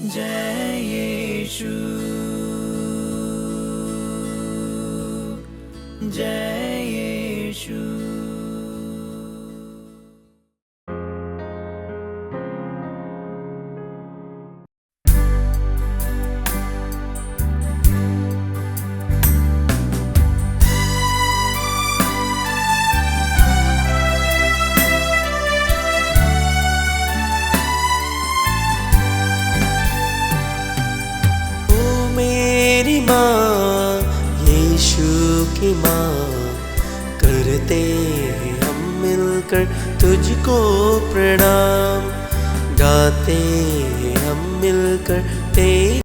जय यीशु, जय यीशु। माँ करते हैं हम मिलकर तुझको प्रणाम, गाते हैं हम मिलकर तेरी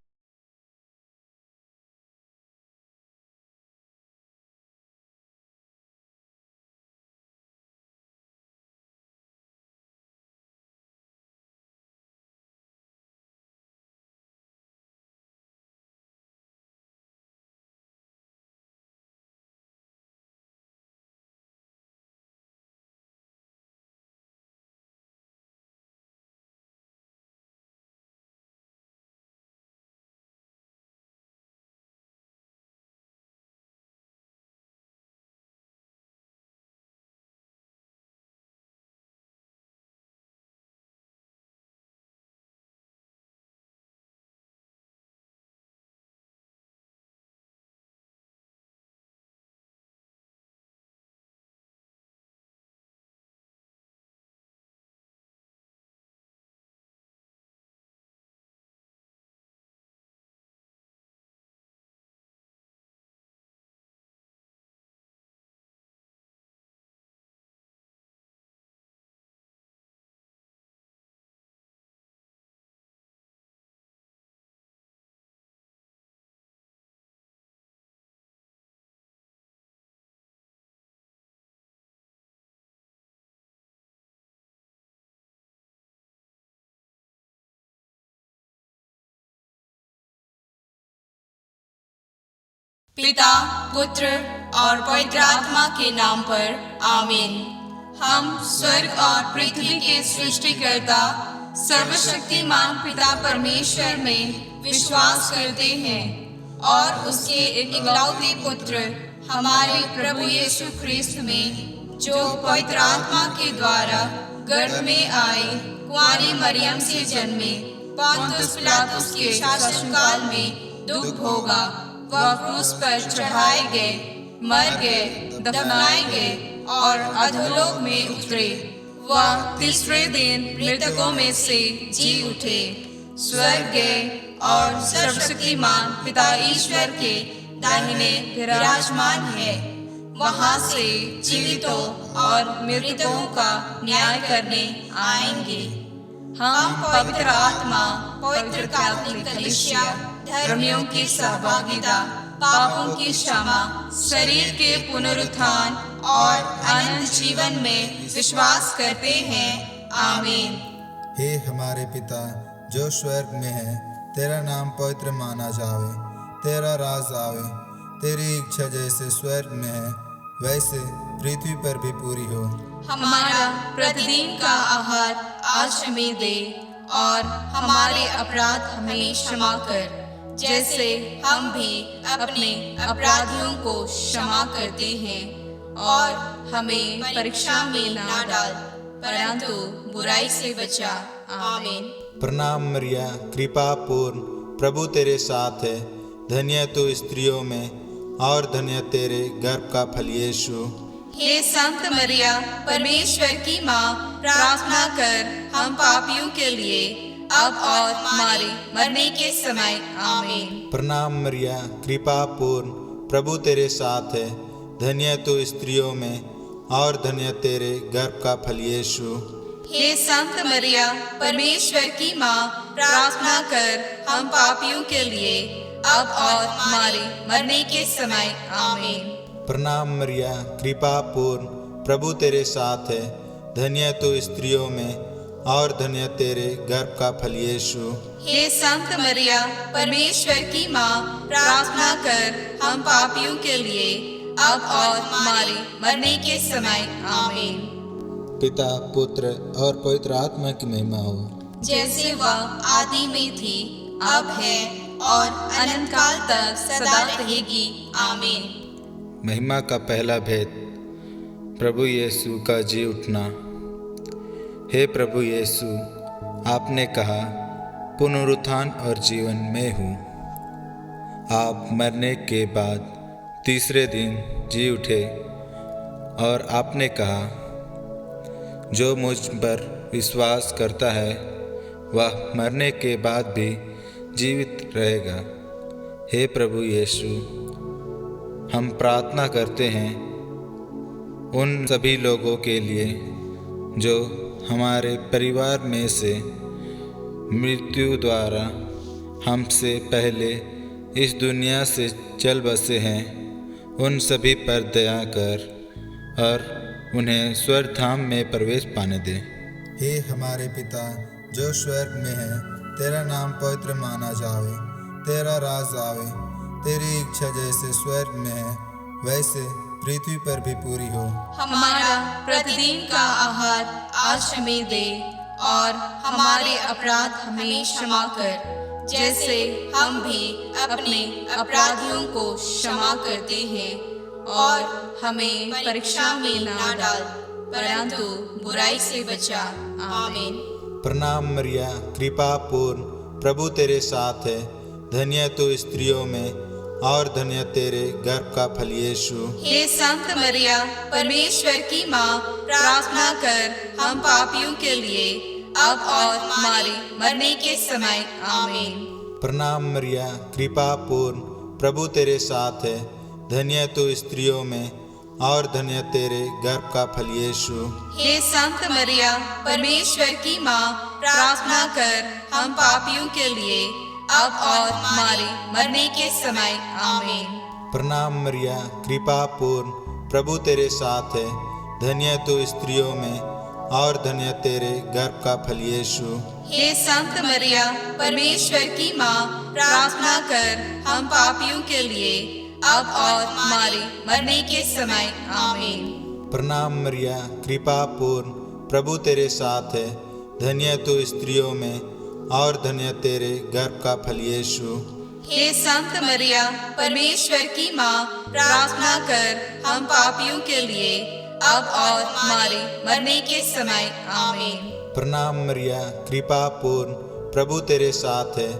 पिता, पुत्र और पवित्र आत्मा के नाम पर आमीन। हम स्वर्ग और पृथ्वी के सृष्टिकर्ता सर्वशक्तिमान पिता परमेश्वर में विश्वास करते हैं और उसके इकलौते पुत्र हमारे प्रभु यीशु ख्रिस्त में, जो पवित्र आत्मा के द्वारा गर्भ में आए, कुंवारी मरियम से जन्मे, पोंतुस पिलातुस के शासनकाल में दुख भोगा, वह क्रूस पर चढ़ाए गए, मर गए, दफनाए गए और अधोलोक में उतरे। वह तीसरे दिन मृतकों में से जी उठे, स्वर्ग गए और सर्वशक्तिमान पिता ईश्वर के दाहिने विराजमान है। वहां से जीवितों और मृतकों का न्याय करने आएंगे। हम पवित्र आत्मा, पवित्र कैथोलिक कलीसिया, धर्मियों की सहभागिता, पापों की क्षमा, शरीर के पुनरुत्थान और अनंत जीवन में विश्वास करते हैं। आमीन। हे हमारे पिता जो स्वर्ग में है, तेरा नाम पवित्र माना जावे, तेरा राज आवे, तेरी इच्छा जैसे स्वर्ग में है वैसे पृथ्वी पर भी पूरी हो। हमारा प्रतिदिन का आहार आज हमें दे और हमारे अपराध हमें क्षमा कर, जैसे हम भी अपने अपराधियों को क्षमा करते हैं, और हमें परीक्षा में ना डाल परंतु बुराई से बचा। आमीन। प्रणाम मरिया, कृपा पूर्ण, प्रभु तेरे साथ है, धन्य तू स्त्रियों में और धन्य तेरे गर्भ का फल यीशु। हे संत मरिया, परमेश्वर की माँ, प्रार्थना कर हम पापियों के लिए अब और हमारे मरने के समय। आमीन। प्रणाम मरिया, कृपा पूर्ण, प्रभु तेरे साथ है, धन्य तू स्त्रियों में और धन्य तेरे गर्भ का फल यीशु। हे संत मरिया, परमेश्वर की माँ, प्रार्थना कर हम पापियों के लिए अब और हमारे मरने के समय। आमीन। प्रणाम मरिया, कृपा पूर्ण, प्रभु तेरे साथ है, धन्य तू स्त्रियों में और धन्य तेरे गर्भ का फल यीशु। हे संत मरिया, परमेश्वर की माँ, प्रार्थना कर हम पापियों के लिए अब और हमारे मरने के समय। आमीन। पिता, पुत्र और पवित्र आत्मा की महिमा हो, जैसे वह आदि में थी, अब है और अनंत काल तक सदा रहेगी। आमीन। महिमा का पहला भेद, प्रभु यीशु का जी उठना। हे प्रभु यीशु, आपने कहा, पुनरुत्थान और जीवन मैं हूँ। आप मरने के बाद तीसरे दिन जी उठे और आपने कहा, जो मुझ पर विश्वास करता है वह मरने के बाद भी जीवित रहेगा। हे प्रभु यीशु, हम प्रार्थना करते हैं उन सभी लोगों के लिए जो हमारे परिवार में से मृत्यु द्वारा हमसे पहले इस दुनिया से चल बसे हैं। उन सभी पर दया कर और उन्हें स्वर्ग धाम में प्रवेश पाने दे। हे हमारे पिता जो स्वर्ग में है, तेरा नाम पवित्र माना जावे, तेरा राज आवे, तेरी इच्छा जैसे स्वर्ग में है वैसे पृथ्वी पर भी पूरी हो। हमारा प्रतिदिन का आहार आज हमें दे और हमारे अपराध हमें क्षमा कर, जैसे हम भी अपने अपराधियों को क्षमा करते हैं, और हमें परीक्षा में ना डाल परंतु बुराई से बचा। आमीन। प्रणाम मरिया, कृपा पूर्ण, प्रभु तेरे साथ है, धन्य तू स्त्रियों में और धन्य तेरे गर्भ का फल यीशु। हे संत मरिया, परमेश्वर की माँ, प्रार्थना कर हम पापियों के लिए अब और हमारे मरने के समय। आमीन। प्रणाम मरिया, कृपा पूर्ण, प्रभु तेरे साथ है, धन्य तू स्त्रियों में और धन्य तेरे गर्भ का फल यीशु। हे संत मरिया, परमेश्वर की माँ, प्रार्थना कर हम पापियों के लिए अब और हमारे मरने के समय। आमीन। प्रणाम मरिया, कृपा पूर्ण, प्रभु तेरे साथ है, धन्य तू स्त्रियों में और धन्य तेरे गर्भ का फल यीशु। हे संत मरिया, परमेश्वर की माँ, प्रार्थना कर हम पापियों के लिए अब और हमारे मरने के समय। आमीन। प्रणाम मरिया, कृपा पूर्ण, प्रभु तेरे साथ है, धन्य तू स्त्रियों में और धन्य तेरे गर्भ का फल यीशु। हे संत मरिया, परमेश्वर की माँ, प्रार्थना कर हम पापियों के लिए अब और हमारे मरने के समय। आमीन। प्रणाम मरिया, कृपा पूर्ण, प्रभु तेरे साथ है,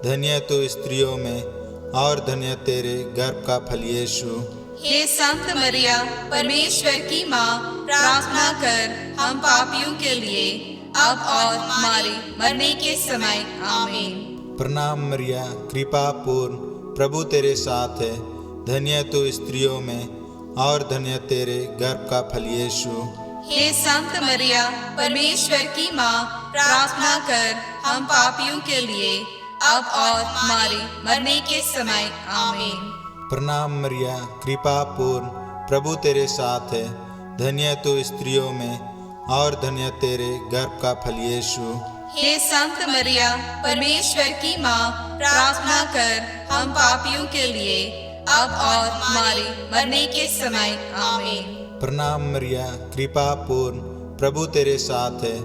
धन्य तू स्त्रियों में और धन्य तेरे गर्भ का फल यीशु। हे संत मरिया, परमेश्वर की माँ, प्रार्थना कर हम पापियों के लिए अब और हमारे मरने के समय। आमीन। प्रणाम मरिया, कृपा पूर्ण, प्रभु तेरे साथ है, धन्य तू स्त्रियों में और धन्य तेरे गर्भ का फल यीशु। हे संत मरिया, परमेश्वर की माँ, प्रार्थना कर हम पापियों के लिए अब और हमारे मरने के समय। आमीन। प्रणाम मरिया, कृपा पूर्ण, प्रभु तेरे साथ है, धन्य तू स्त्रियों में और धन्य तेरे गर्भ का फल यीशु। हे संत मरिया, परमेश्वर की माँ, प्रार्थना कर हम पापियों के लिए अब और हमारे मरने के समय। आमीन। प्रणाम मरिया, कृपा पूर्ण, प्रभु तेरे साथ है,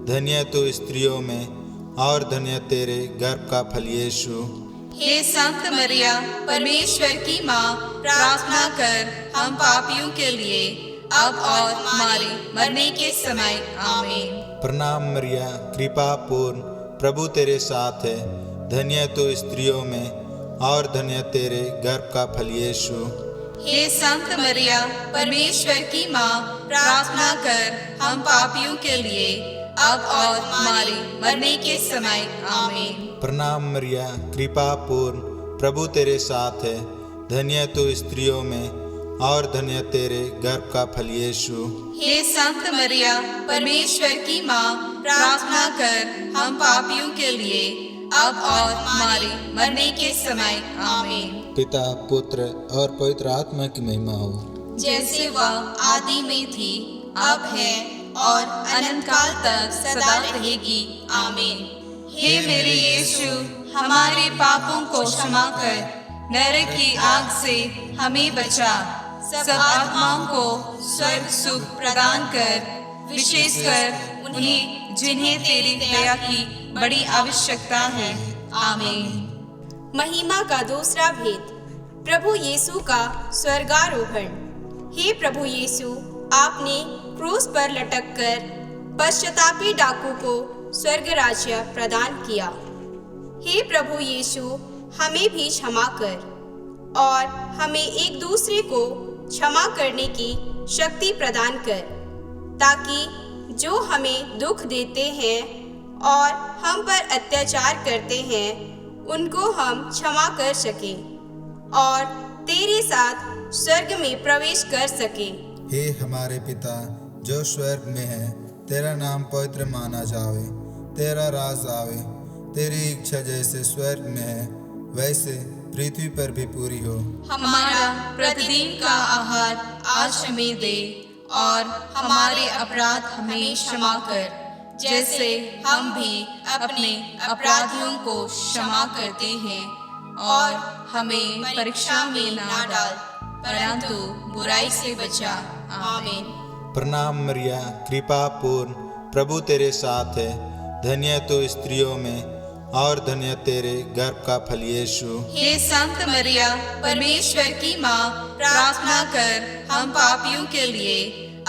धन्य तू स्त्रियों में और धन्य तेरे गर्भ का फल यीशु। हे संत मरिया, परमेश्वर की माँ, प्रार्थना कर हम पापियों के लिए अब और हमारे मरने के समय। आमीन। प्रणाम मरिया, कृपा पूर्ण, प्रभु तेरे साथ है, धन्य तू स्त्रियों में और धन्य तेरे गर्भ का फल यीशु। हे संत मरिया, परमेश्वर की माँ, प्रार्थना कर हम पापियों के लिए अब और हमारे मरने के समय। आमीन। प्रणाम मरिया, कृपा पूर्ण, प्रभु तेरे साथ है, धन्य तू स्त्रियों में और धन्य तेरे गर्भ का फल यीशु। हे संत मरिया, परमेश्वर की माँ, प्रार्थना कर हम पापियों के लिए अब और हमारे मरने के समय। आमीन। पिता, पुत्र और पवित्र आत्मा की महिमा हो, जैसे वह आदि में थी, अब है और अनंत काल तक सदा रहेगी। आमीन। हे मेरे यीशु, हमारे पापों को क्षमा कर, नरक की आग से हमें बचा, सब आत्माओं को स्वर्ग सुख प्रदान कर, विशेषकर उन्हें जिन्हें तेरी दया की बड़ी आवश्यकता है। आमीन। महिमा का दूसरा भेद, प्रभु यीशु का स्वर्गारोहण। हे प्रभु यीशु, आपने क्रूस पर लटककर पश्चातापी डाकू को स्वर्ग राज्य प्रदान किया। हे प्रभु यीशु, हमें भी क्षमा कर और हमें एक दूसरे को क्षमा करने की शक्ति प्रदान कर, ताकि जो हमें दुख देते हैं और हम पर अत्याचार करते हैं उनको हम क्षमा कर सकें और तेरे साथ स्वर्ग में प्रवेश कर सकें। हे हमारे पिता जो स्वर्ग में है, तेरा नाम पवित्र माना जावे, तेरा राज आवे, तेरी इच्छा जैसे स्वर्ग में है वैसे पृथ्वी पर भी पूरी हो। हमारा प्रतिदिन का आहार आज हमें दे और हमारे अपराध हमें क्षमा कर, जैसे हम भी अपने अपराधियों को क्षमा करते हैं, और हमें परीक्षा में ना डाल परंतु बुराई से बचा। आमीन। प्रणाम मरिया, कृपा पूर्ण, प्रभु तेरे साथ है, धन्य तो स्त्रियों में और धन्य तेरे गर्भ का फल यीशु। हे संत मरिया, परमेश्वर की माँ, प्रार्थना कर हम पापियों के लिए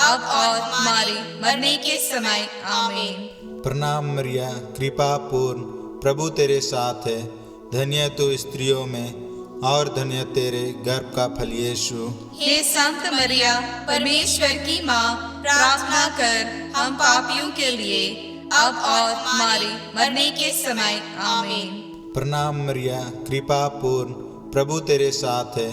अब और हमारे मरने के समय। आमीन। प्रणाम मरिया, कृपा पूर्ण, प्रभु तेरे साथ है, धन्य तो स्त्रियों में और धन्य तेरे गर्भ का फल यीशु। हे संत मरिया, परमेश्वर की माँ, प्रार्थना कर हम पापियों के लिए अब और हमारे मरने के समय। आमीन। प्रणाम मरिया, कृपा पूर्ण, प्रभु तेरे साथ है,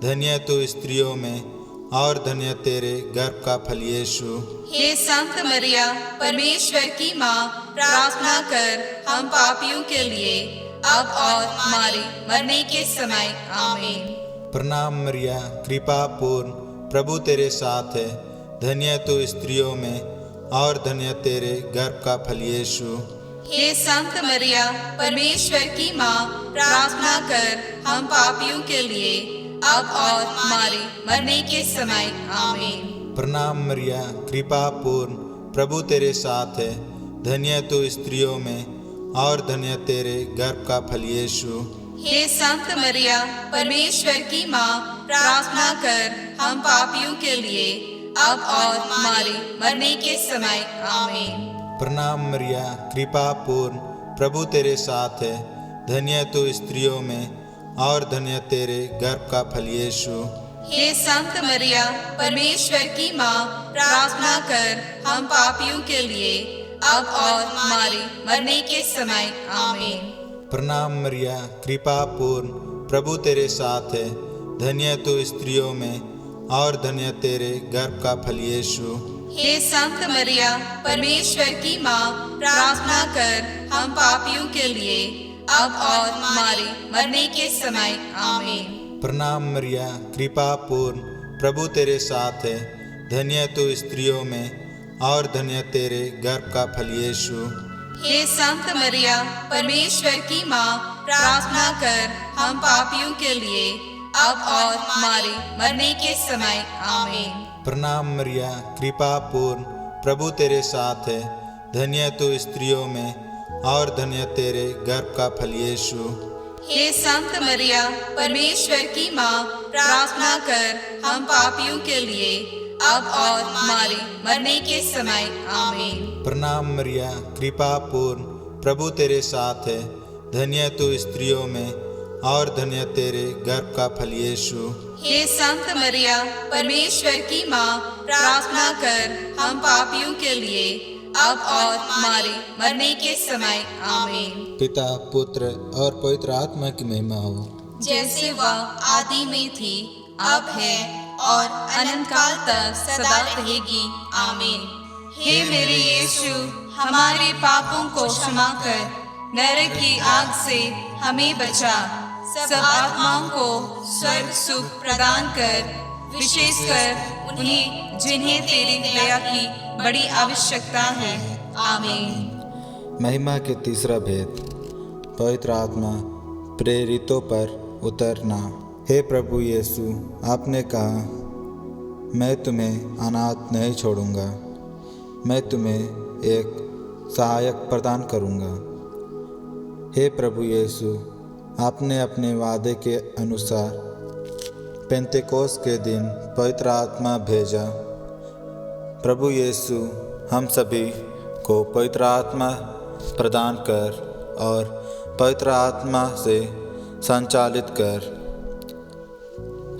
धन्य तो स्त्रियों में और धन्य तेरे गर्भ का फल यीशु। हे संत मरिया, परमेश्वर की माँ, प्रार्थना कर हम पापियों के लिए अब और हमारे मरने के समय। आमीन। प्रणाम मरिया, कृपा पूर्ण, प्रभु तेरे साथ है, धन्य तो स्त्रियों में और धन्य तेरे गर्भ का फल यीशु। हे संत मरिया, परमेश्वर की माँ, प्रार्थना कर हम पापियों के लिए अब और हमारे मरने के समय। आमीन। प्रणाम मरिया, कृपा पूर्ण, प्रभु तेरे साथ है, धन्य तो स्त्रियों में और धन्य तेरे गर्भ का फल यीशु। हे संत मरिया, परमेश्वर की माँ, प्रार्थना कर हम पापियों के लिए अब और हमारे मरने के समय। आमीन। प्रणाम मरिया, कृपा पूर्ण, प्रभु तेरे साथ है, धन्य तो स्त्रियों में और धन्य तेरे गर्भ का फल यीशु। हे संत मरिया, परमेश्वर की माँ, प्रार्थना कर हम पापियों के लिए अब और हमारे मरने के समय। आमीन। प्रणाम मरिया, कृपा पूर्ण, प्रभु तेरे साथ है, धन्य तो स्त्रियों में और धन्य तेरे गर्भ का फल यीशु। हे संत मरिया, परमेश्वर की माँ, प्रार्थना कर हम पापियों के लिए अब और हमारे मरने के समय। आमीन। प्रणाम मरिया, कृपा पूर्ण, प्रभु तेरे साथ है, धन्य तो स्त्रियों में और धन्य तेरे गर्भ का फल यीशु। हे संत मरिया, परमेश्वर की माँ, प्रार्थना कर हम पापियों के लिए अब और हमारे मरने के समय। आमीन। प्रणाम मरिया, कृपा पूर्ण, प्रभु तेरे साथ है, धन्य तो स्त्रियों में और धन्य तेरे गर्भ का फल यीशु। हे संत मरिया, परमेश्वर की माँ, प्रार्थना कर हम पापियों के लिए अब और हमारे मरने के समय। आमीन। प्रणाम मरिया, कृपा पूर्ण, प्रभु तेरे साथ है, धन्य तो स्त्रियों में और धन्य तेरे गर्भ का फल यीशु। हे संत मरिया, परमेश्वर की माँ, प्रार्थना कर हम पापियों के लिए अब और हमारे मरने के समय। आमीन। पिता, पुत्र और पवित्र आत्मा की महिमा हो, जैसे वह आदि में थी, अब है और अनंत काल तक सदा रहेगी। आमीन। हे मेरे यीशु, हमारे पापों को क्षमा कर, नरक की आग से हमें बचा, सब आत्माओं को स्वर्ग सुख प्रदान कर, विशेषकर उन्हें जिन्हें तेरी दया की बड़ी आवश्यकता है। आमीन। महिमा के तीसरा भेद, पवित्र आत्मा प्रेरितों पर उतरना। हे प्रभु यीशु, आपने कहा, मैं तुम्हें अनाथ नहीं छोड़ूंगा, मैं तुम्हें एक सहायक प्रदान करूंगा। हे प्रभु यीशु, आपने अपने वादे के अनुसार पेंतेकोस्त के दिन पवित्र आत्मा भेजा। प्रभु यीशु, हम सभी को पवित्र आत्मा प्रदान कर और पवित्र आत्मा से संचालित कर।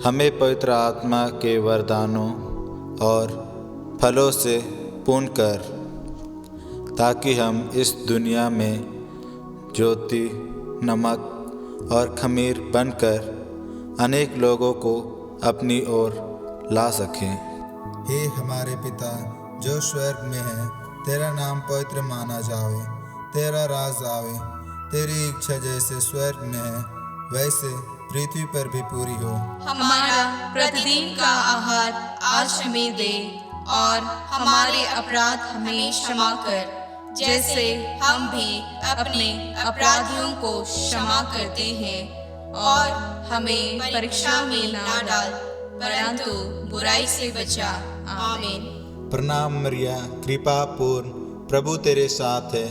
हमें पवित्र आत्मा के वरदानों और फलों से पूर्ण कर, ताकि हम इस दुनिया में ज्योति, नमक और खमीर बनकर अनेक लोगों को अपनी ओर ला सकें। हे हमारे पिता जो स्वर्ग में है, तेरा नाम पवित्र माना जावे, तेरा राज आवे, तेरी इच्छा जैसे स्वर्ग में है वैसे पृथ्वी पर भी पूरी हो। हमारा प्रतिदिन का आहार आज हमें दे और हमारे अपराध हमें क्षमा कर, जैसे हम भी अपने अपराधियों को क्षमा करते हैं, और हमें परीक्षा में ना डाल परंतु बुराई से बचा। आमीन। प्रणाम मरिया, कृपा पूर्ण, प्रभु तेरे साथ है,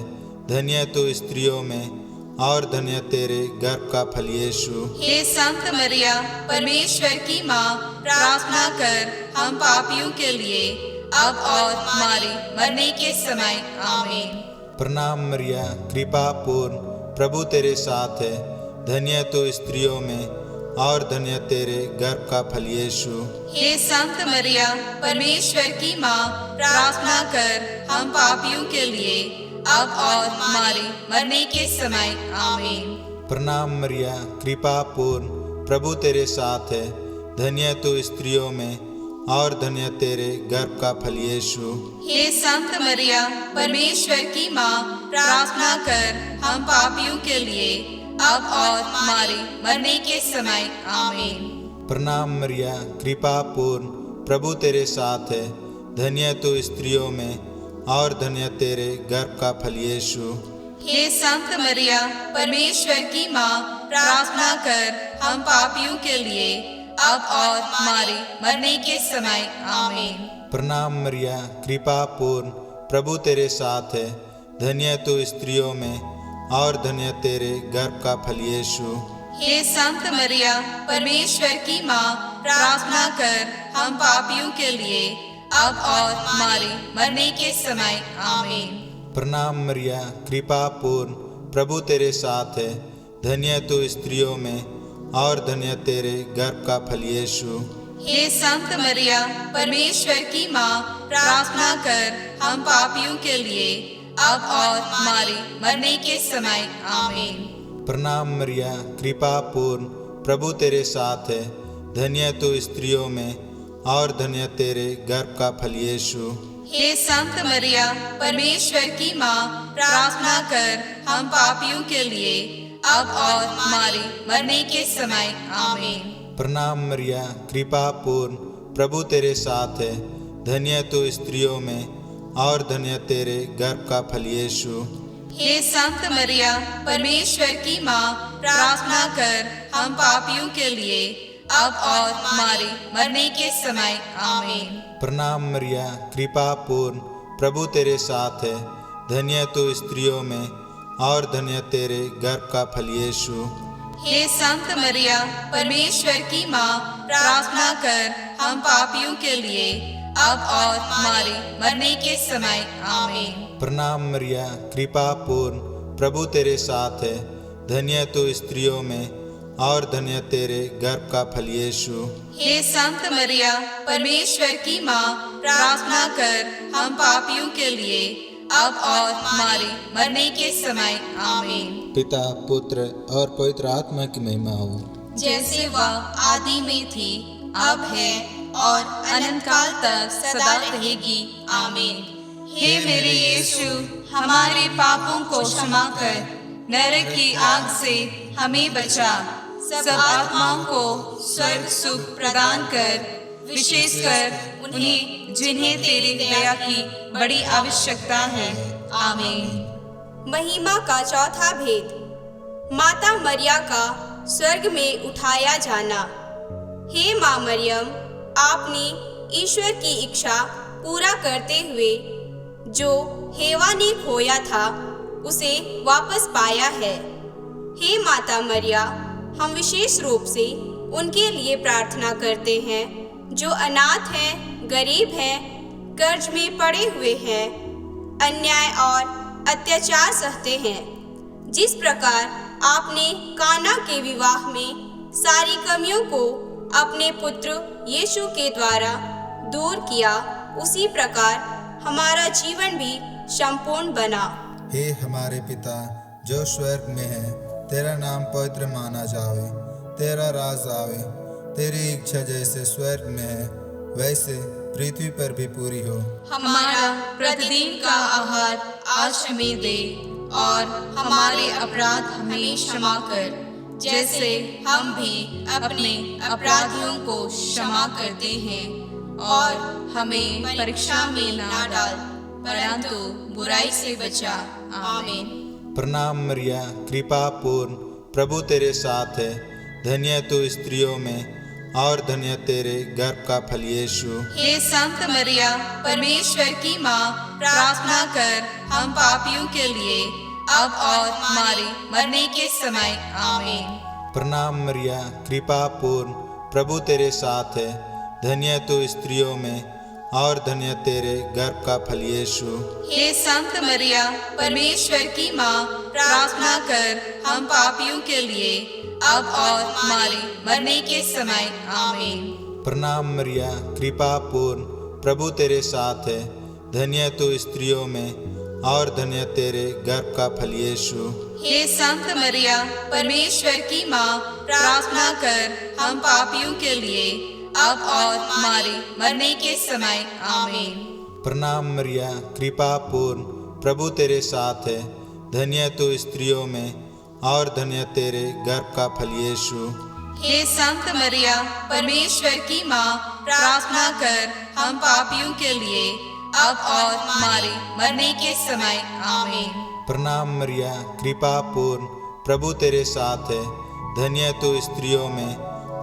धन्य तू स्त्रियों में और धन्य तेरे गर्भ का फल यीशु। हे संत मरिया, परमेश्वर की माँ, प्रार्थना कर हम पापियों के लिए अब और हमारे मरने के समय। आमीन। प्रणाम मरिया, कृपा पूर्ण, प्रभु तेरे साथ है, धन्य तू स्त्रियों में और धन्य तेरे गर्भ का फल यीशु। हे संत मरिया, परमेश्वर की माँ, प्रार्थना कर हम पापियों के लिए अब और हमारे मरने के समय। आमीन। प्रणाम मरिया, कृपा पूर्ण, प्रभु तेरे साथ है, धन्य तू स्त्रियों में और धन्य तेरे गर्भ का फल यीशु। हे संत मरिया, परमेश्वर की माँ, प्रार्थना कर हम पापियों के लिए अब और हमारे मरने के समय। आमीन। प्रणाम मरिया, कृपा पूर्ण, प्रभु तेरे साथ है, धन्य तू स्त्रियों में और धन्य तेरे गर्भ का फल यीशु। हे संत मरिया, परमेश्वर की माँ, प्रार्थना कर हम पापियों के लिए अब और हमारे मरने के समय। आमीन। प्रणाम मरिया, कृपा पूर्ण, प्रभु तेरे साथ है, धन्य तू स्त्रियों में और धन्य तेरे गर्भ का फल यीशु। हे संत मरिया, परमेश्वर की माँ, प्रार्थना कर हम पापियों के लिए अब और हमारे मरने के समय। आमीन। प्रणाम मरिया, कृपा पूर्ण, प्रभु तेरे साथ है, धन्य तू स्त्रियों में और धन्य तेरे गर्भ का फल यीशु। हे संत मरिया, परमेश्वर की माँ, प्रार्थना कर हम पापियों के लिए अब और हमारे मरने के समय। आमीन। प्रणाम मरिया, कृपा पूर्ण, प्रभु तेरे साथ है, धन्य तू स्त्रियों में और धन्य तेरे गर्भ का फल यीशु। हे संत मरिया, परमेश्वर की माँ, प्रार्थना कर हम पापियों के लिए अब और हमारे मरने के समय। आमीन। प्रणाम मरिया, कृपा पूर्ण, प्रभु तेरे साथ है, धन्य तू स्त्रियों में और धन्य तेरे गर्भ का फल यीशु। हे संत मरिया, परमेश्वर की माँ, प्रार्थना कर हम पापियों के लिए अब और हमारे मरने के समय। आमीन। प्रणाम मरिया, कृपा पूर्ण, प्रभु तेरे साथ है, धन्य तू स्त्रियों में और धन्य तेरे गर्भ का फल यीशु। हे संत मरिया, परमेश्वर की माँ, प्रार्थना कर हम पापियों के लिए अब और हमारे मरने के समय। आमीन। प्रणाम मरिया, कृपा पूर्ण, प्रभु तेरे साथ है, धन्य तू स्त्रियों में और धन्य तेरे गर्भ का फल यीशु। हे संत मरिया, परमेश्वर की माँ, प्रार्थना कर हम पापियों के लिए अब और हमारे मरने के समय। आमीन। पिता, पुत्र और पवित्र आत्मा की महिमा हो, जैसे वह आदि में थी, अब है और अनंत काल तक सदा रहेगी। आमीन। हे मेरे यीशु, हमारे पापों को क्षमा कर, नरक की आग से हमें बचा, सब आत्माओं को स्वर्ग सुख प्रदान कर, विशेषकर उन्हें जिन्हें तेरी दया की बड़ी आवश्यकता है। आमीन। महिमा का चौथा भेद, माता मरिया का स्वर्ग में उठाया जाना। हे माँ मरियम, आपने ईश्वर की इच्छा पूरा करते हुए जो हेवा ने खोया था उसे वापस पाया है। हे माता मरिया, हम विशेष रूप से उनके लिए प्रार्थना करते हैं जो अनाथ हैं, गरीब हैं, कर्ज में पड़े हुए हैं, अन्याय और अत्याचार सहते हैं। जिस प्रकार आपने काना के विवाह में सारी कमियों को अपने पुत्र यीशु के द्वारा दूर किया, उसी प्रकार हमारा जीवन भी संपूर्ण बना। हे हमारे पिता जो स्वर्ग में है, तेरा नाम पवित्र माना जावे, तेरा राज आवे, तेरी इच्छा जैसे स्वर्ग में है वैसे पृथ्वी पर भी पूरी हो। हमारा प्रतिदिन का आहार आज हमें दे और हमारे अपराध हमें क्षमा कर, जैसे हम भी अपने अपराधियों को क्षमा करते हैं, और हमें परीक्षा में ना डाल परंतु बुराई से बचा। आमीन। प्रणाम मरिया, कृपा पूर्ण, प्रभु तेरे साथ है, धन्य तू स्त्रियों में और धन्य तेरे गर्भ का फल यीशु। हे संत मरिया, परमेश्वर की माँ, प्रार्थना कर हम पापियों के लिए अब और हमारे मरने के समय। आमीन। प्रणाम मरिया, कृपा पूर्ण, प्रभु तेरे साथ है, धन्य तू स्त्रियों में और धन्य तेरे गर्भ का फल यीशु। हे संत मरिया, परमेश्वर की माँ, प्रार्थना कर हम पापियों के लिए अब और हमारे मरने के समय। आमीन। प्रणाम मरिया, कृपा पूर्ण, प्रभु तेरे साथ है, धन्य तू स्त्रियों में और धन्य तेरे गर्भ का फल यीशु। हे संत मरिया, परमेश्वर की माँ, प्रार्थना कर हम पापियों के लिए अब और हमारे मरने के समय। आमीन। प्रणाम मरिया, कृपा पूर्ण, प्रभु तेरे साथ है, धन्य तू स्त्रियों में और धन्य तेरे गर्भ का फल यीशु। हे संत मरिया, परमेश्वर की माँ, प्रार्थना कर हम पापियों के लिए अब और हमारे मरने के समय। आमीन। प्रणाम मरिया, कृपा पूर्ण, प्रभु तेरे साथ है, धन्य तू स्त्रियों में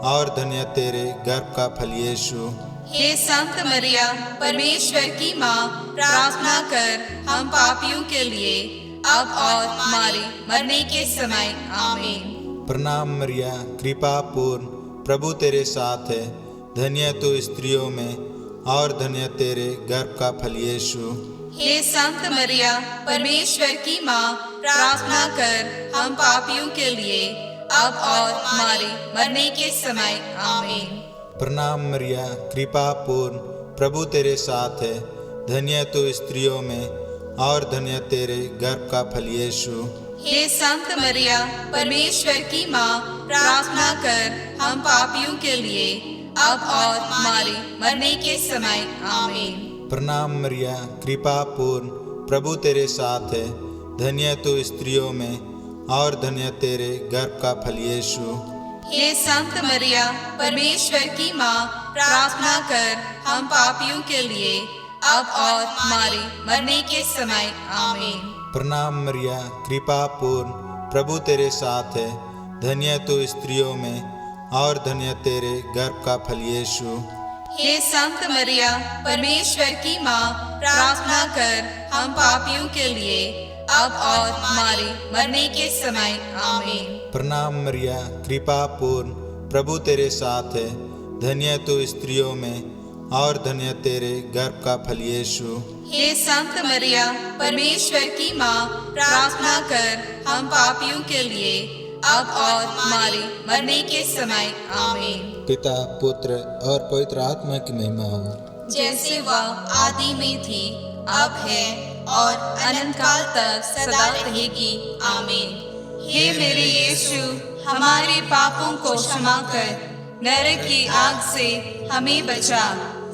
और धन्य तेरे गर्भ का फल यीशु। हे संत मरिया, परमेश्वर की माँ, प्रार्थना कर हम पापियों के लिए अब और हमारे मरने के समय। आमीन। प्रणाम मरिया, कृपा पूर्ण, प्रभु तेरे साथ है, धन्य तू स्त्रियों में और धन्य तेरे गर्भ का फल यीशु। हे संत मरिया, परमेश्वर की माँ, प्रार्थना कर हम पापियों के लिए अब और हमारे मरने के समय। आमीन। प्रणाम मरिया, कृपा पूर्ण, प्रभु तेरे साथ है, धन्य तू स्त्रियों में और धन्य तेरे गर्भ का फल यीशु। हे संत मरिया, परमेश्वर की माँ, प्रार्थना कर हम पापियों के लिए अब और हमारे मरने के समय। आमीन। प्रणाम मरिया, कृपा पूर्ण, प्रभु तेरे साथ है, धन्य तू स्त्रियों में और धन्य तेरे गर्भ का फल यीशु। हे संत मरिया, परमेश्वर की माँ, प्रार्थना कर हम पापियों के लिए अब और हमारे मरने के समय। आमीन। प्रणाम मरिया, कृपा पूर्ण, प्रभु तेरे साथ है, धन्य तू स्त्रियों में और धन्य तेरे गर्भ का फल यीशु। हे संत मरिया, परमेश्वर की माँ, प्रार्थना कर हम पापियों के लिए अब और हमारे मरने के समय। आमीन। प्रणाम मरिया, कृपा पूर्ण, प्रभु तेरे साथ है, धन्य तू स्त्रियों में और धन्य तेरे गर्भ का फल यीशु। हे संत मरिया, परमेश्वर की माँ, प्रार्थना कर हम पापियों के लिए अब और हमारे मरने के समय। आमीन। पिता, पुत्र और पवित्र आत्मा की महिमा हो, जैसे वह आदि में थी, अब है और अनंत काल तक सदा रहेगी। आमीन। हे मेरे यीशु, हमारे पापों को क्षमा कर, नरक की आग से हमें बचा,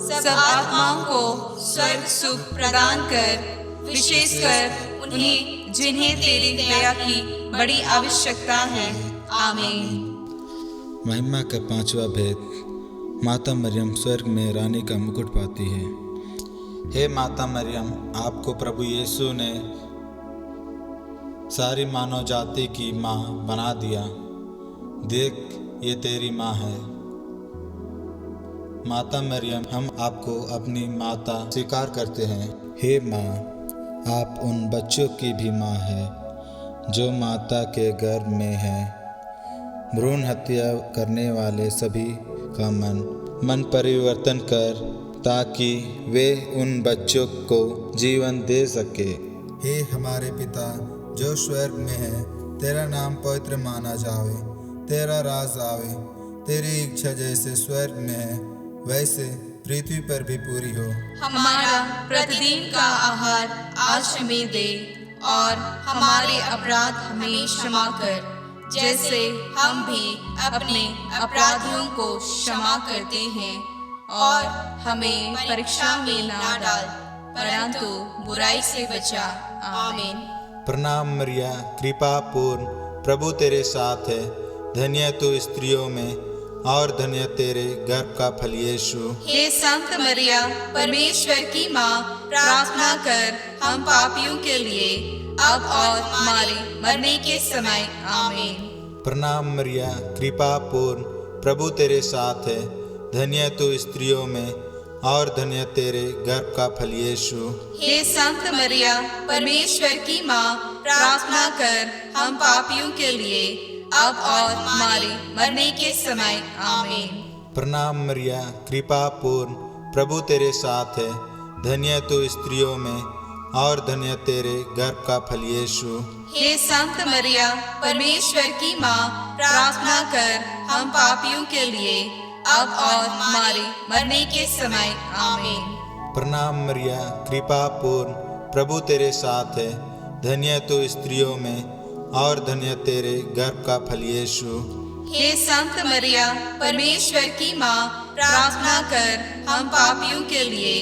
सब आत्माओं को स्वर्ग सुख प्रदान कर, विशेषकर उन्हें जिन्हें तेरी दया की बड़ी आवश्यकता है। आमीन। महिमा का पांचवा भेद, माता मरियम स्वर्ग में रानी का मुकुट पाती है। हे माता मरियम, आपको प्रभु यीशु ने सारी मानव जाति की माँ बना दिया। देख, ये तेरी माँ है। माता मरियम, हम आपको अपनी माता स्वीकार करते हैं। हे माँ, आप उन बच्चों की भी माँ है जो माता के गर्भ में है। भ्रूण हत्या करने वाले सभी का मन परिवर्तन कर, ताकि वे उन बच्चों को जीवन दे सके। हे हमारे पिता जो स्वर्ग में है, तेरा नाम पवित्र माना जावे, तेरा राज आवे, तेरी इच्छा जैसे स्वर्ग में है वैसे पृथ्वी पर भी पूरी हो। हमारा प्रतिदिन का आहार आज हमें दे, और हमारे अपराध हमें क्षमा कर, जैसे हम भी अपने अपराधियों को क्षमा करते हैं, और हमें परीक्षा में ना डाल, परंतु बुराई से बचा। आमीन। प्रणाम मरिया, कृपा पूर्ण, प्रभु तेरे साथ है। धन्य तू स्त्रियों में, और धन्य तेरे गर्भ का फल यीशु। हे संत मरिया, परमेश्वर की माँ, प्रार्थना कर हम पापियों के लिए, अब और हमारे मरने के समय। आमीन। प्रणाम मरिया, कृपा पूर्ण, प्रभु तेरे साथ है। धन्य तू स्त्रियों में, और धन्य तेरे गर्भ का फल यीशु। हे संत मरिया, परमेश्वर की माँ, प्रार्थना कर हम पापियों के लिए, अब और हमारे मरने के समय। आमीन। प्रणाम मरिया, कृपा पूर्ण, प्रभु तेरे साथ है। धन्य तू स्त्रियों में, और धन्य तेरे गर्भ का फल यीशु। हे संत मरिया, परमेश्वर की माँ, प्रार्थना कर हम पापियों के लिए, अब और हमारे मरने के समय। आमीन। प्रणाम मरिया, कृपा पूर्ण, प्रभु तेरे साथ है। धन्य तू स्त्रियों में, और धन्य तेरे गर्भ का फल यीशु। हे संत मरिया, परमेश्वर की माँ, प्रार्थना कर हम पापियों के लिए,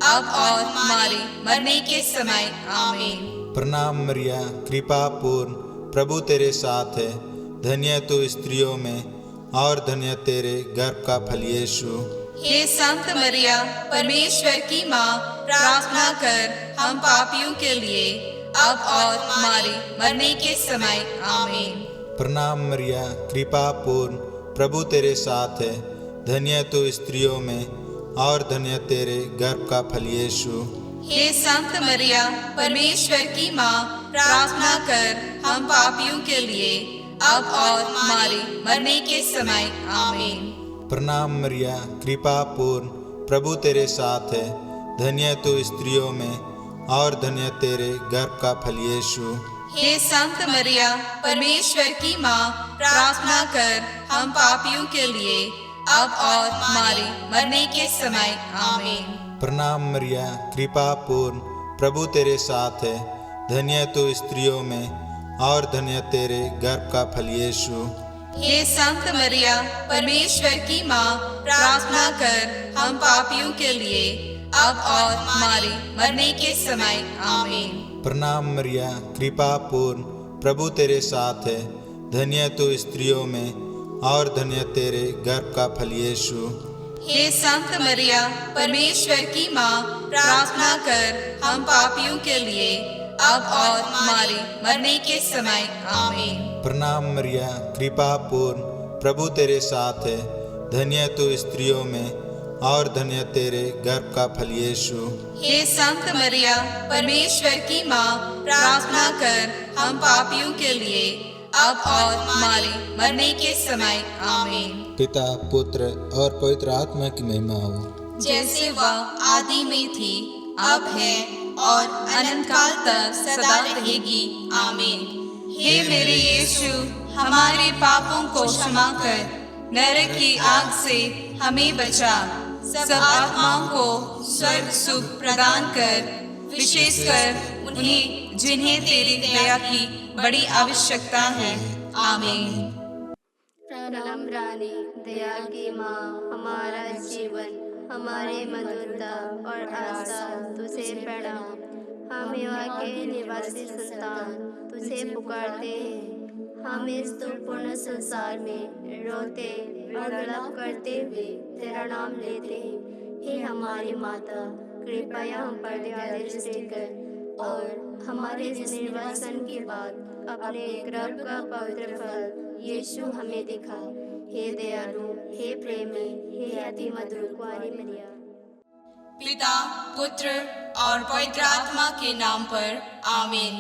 अब और हमारे मरने के समय। आमीन। प्रणाम मरिया, कृपा पूर्ण, प्रभु तेरे साथ है। धन्य तू स्त्रियों में, और धन्य तेरे गर्भ का फल यीशु। हे संत मरिया, परमेश्वर की माँ, प्रार्थना कर हम पापियों के लिए, अब और हमारे मरने के समय। आमीन। प्रणाम मरिया, कृपा पूर्ण, प्रभु तेरे साथ है। धन्य तू स्त्रियों में, और धन्य तेरे गर्भ का फल यीशु। हे संत मरिया, परमेश्वर की माँ, प्रार्थना कर हम पापियों के लिए, अब और हमारे मरने के समय। आमीन। प्रणाम मरिया, कृपा पूर्ण, प्रभु तेरे साथ है। धन्य तू स्त्रियों में, और धन्य तेरे गर्भ का फल यीशु। हे संत मरिया, परमेश्वर की माँ, प्रार्थना कर हम पापियों के लिए, अब और हमारे मरने के समय। आमीन। प्रणाम मरिया, कृपा पूर्ण, प्रभु तेरे साथ है। धन्य तू स्त्रियों में, और धन्य तेरे गर्भ का फल यीशु। हे संत मरिया, परमेश्वर की माँ, प्रार्थना कर हम पापियों के लिए, अब और हमारे मरने के समय। आमीन। प्रणाम मरिया, कृपा पूर्ण, प्रभु तेरे साथ है। धन्य तू स्त्रियों में, और धन्य तेरे गर्भ का फल यीशु। हे संत मरिया, परमेश्वर की माँ, प्रार्थना कर हम पापियों के लिए, अब और हमारे मरने के समय। आमीन। प्रणाम मरिया, कृपा पूर्ण, प्रभु तेरे साथ है। धन्य तू स्त्रियों में, और धन्य तेरे गर्भ का फल यीशु। हे संत मरिया, परमेश्वर की माँ, प्रार्थना कर हम पापियों के लिए, अब और हमारे मरने के समय। आमीन। पिता, पुत्र और पवित्र आत्मा की महिमा हो, जैसे वह आदि में थी, अब है, और अनंत काल तक सदा रहेगी। आमीन। हे मेरे यीशु, हमारे पापों को क्षमा कर, नरक की आग से हमें बचा, सब आत्माओं को स्वर्ग सुख प्रदान कर, विशेषकर उन्हें जिन्हें तेरी दया की बड़ी आवश्यकता है। आमीन। प्रणाम रानी, दया की माँ, हमारा जीवन, हमारी मधुरता और आशा तुझे प्रणाम। हम युवा के निवासी संतान तुझे पुकारते हैं। हम इस दुर्पूर्ण संसार में रोते विलाप करते हुए तेरा नाम लेते हैं। हे हमारी माता, कृपया हम पर दया दृष्टि कर और हमारे इस निर्वासन के बाद अपने गर्भ का पवित्र फल यीशु हमें दिखा। हे दयालु, हे प्रेमी, हे अति मधुर कुंवारी मरिया। पिता, पुत्र और पवित्र आत्मा के नाम पर। आमीन।